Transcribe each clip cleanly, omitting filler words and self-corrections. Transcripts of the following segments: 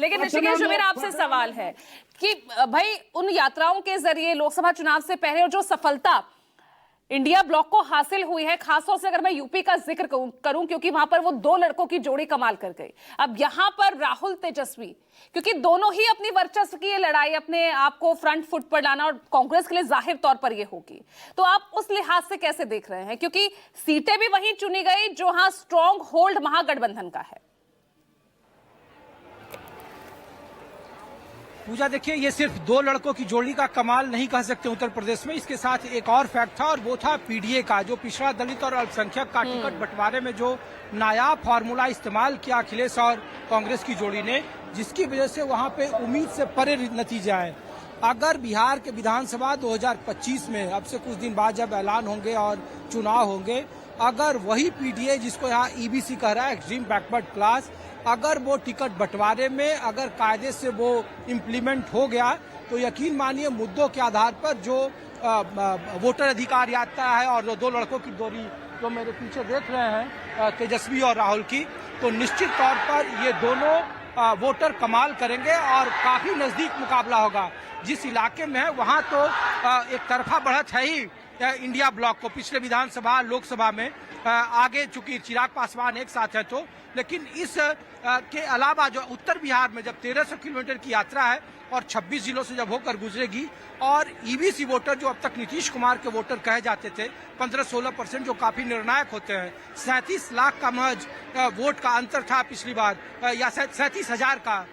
लेकिन ऋषिकेश मेरा आपसे सवाल है कि भाई उन यात्राओं के जरिए लोकसभा चुनाव से पहले और जो सफलता इंडिया ब्लॉक को हासिल हुई है, खासतौर से अगर मैं यूपी का जिक्र करूं क्योंकि वहां पर वो दो लड़कों की जोड़ी कमाल कर गई। अब यहां पर राहुल तेजस्वी, क्योंकि दोनों ही अपनी वर्चस्व की ये लड़ाई अपने आप को फ्रंट फुट पर लाना और कांग्रेस के लिए जाहिर तौर पर ये होगी, तो आप उस लिहाज से कैसे देख रहे हैं? क्योंकि सीटें भी वहीं चुनी गई जो हां स्ट्रॉन्ग होल्ड महागठबंधन का है। पूजा, देखिए, ये सिर्फ दो लड़कों की जोड़ी का कमाल नहीं कह सकते उत्तर प्रदेश में। इसके साथ एक और फैक्ट था और वो था पीडीए का, जो पिछड़ा दलित और अल्पसंख्यक का टिकट बंटवारे में जो नायाब फार्मूला इस्तेमाल किया अखिलेश और कांग्रेस की जोड़ी ने, जिसकी वजह से वहां पे उम्मीद से परे नतीजे आए। अगर बिहार के विधानसभा 2025 में, अब से कुछ दिन बाद जब ऐलान होंगे और चुनाव होंगे, अगर वही पीडीए जिसको यहाँ ईबीसी कह रहा है, एक्सट्रीम बैकवर्ड क्लास, अगर वो टिकट बंटवारे में अगर कायदे से वो इम्प्लीमेंट हो गया तो यकीन मानिए मुद्दों के आधार पर जो वोटर अधिकार यात्रा है और जो दो लड़कों की जोड़ी जो मेरे पीछे देख रहे हैं, तेजस्वी और राहुल की, तो निश्चित तौर पर ये दोनों वोटर कमाल करेंगे और काफी नजदीक मुकाबला होगा। जिस इलाके में है वहाँ तो एक तरफा बढ़त है ही इंडिया ब्लॉक को। पिछले विधानसभा लोकसभा में आगे चूंकि चिराग पासवान एक साथ है, तो लेकिन इस के अलावा जो उत्तर बिहार में जब 1300 किलोमीटर की यात्रा है और 26 जिलों से जब होकर गुजरेगी, और ईबीसी वोटर जो अब तक नीतीश कुमार के वोटर कहे जाते थे 15-16% जो काफी निर्णायक होते हैं, 37 लाख का महज वोट का अंतर था पिछली बार, या 37,000 का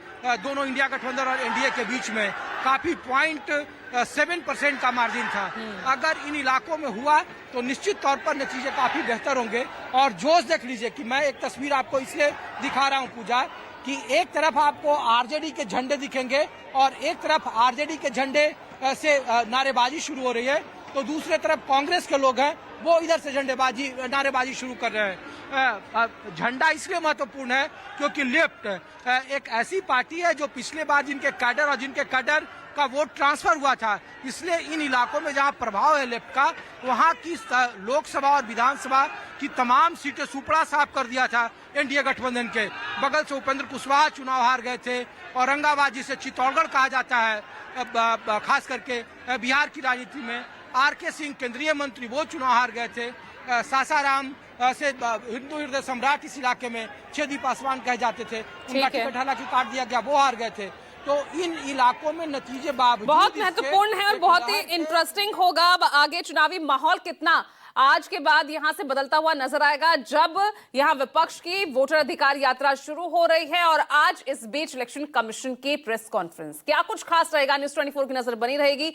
दोनों इंडिया गठबंधन और एनडीए के बीच में, काफी 0.7% का मार्जिन था। अगर इन इलाकों में हुआ तो निश्चित तौर पर नतीजे काफी बेहतर होंगे। और जोश देख लीजिए कि मैं एक तस्वीर आपको इसलिए दिखा रहा हूं पूजा, कि एक तरफ आपको आरजेडी के झंडे दिखेंगे और एक तरफ आरजेडी के झंडे से नारेबाजी शुरू हो रही है, तो दूसरे तरफ कांग्रेस के लोग हैं वो इधर से नारेबाजी शुरू कर रहे हैं। झंडा इसलिए महत्वपूर्ण है क्योंकि लेफ्ट एक ऐसी पार्टी है जो पिछले बार जिनके कैडर का वोट ट्रांसफर हुआ था, इसलिए इन इलाकों में जहां प्रभाव है लेफ्ट का, वहां की लोकसभा और विधानसभा की तमाम सीटें सुपड़ा साफ कर दिया था एनडीए गठबंधन के। बगल से उपेंद्र कुशवाहा चुनाव हार गए थे, औरंगाबाद जिसे चित्तौड़गढ़ कहा जाता है खास करके बिहार की राजनीति में, आरके सिंह केंद्रीय मंत्री वो चुनाव हार गए थे, सासाराम से हिंदू हृदय सम्राट इस इलाके में छेदी पासवान कहे जाते थे, उनका टिकट हालांकि काट दिया गया, वो हार गए थे। तो इन इलाकों में नतीजे बहुत महत्वपूर्ण है और बहुत ही इंटरेस्टिंग होगा। अब आगे चुनावी माहौल कितना आज के बाद यहां से बदलता हुआ नजर आएगा, जब यहां विपक्ष की वोटर अधिकार यात्रा शुरू हो रही है और आज इस बीच इलेक्शन कमीशन की प्रेस कॉन्फ्रेंस, क्या कुछ खास रहेगा? न्यूज़ 24 की नजर बनी रहेगी।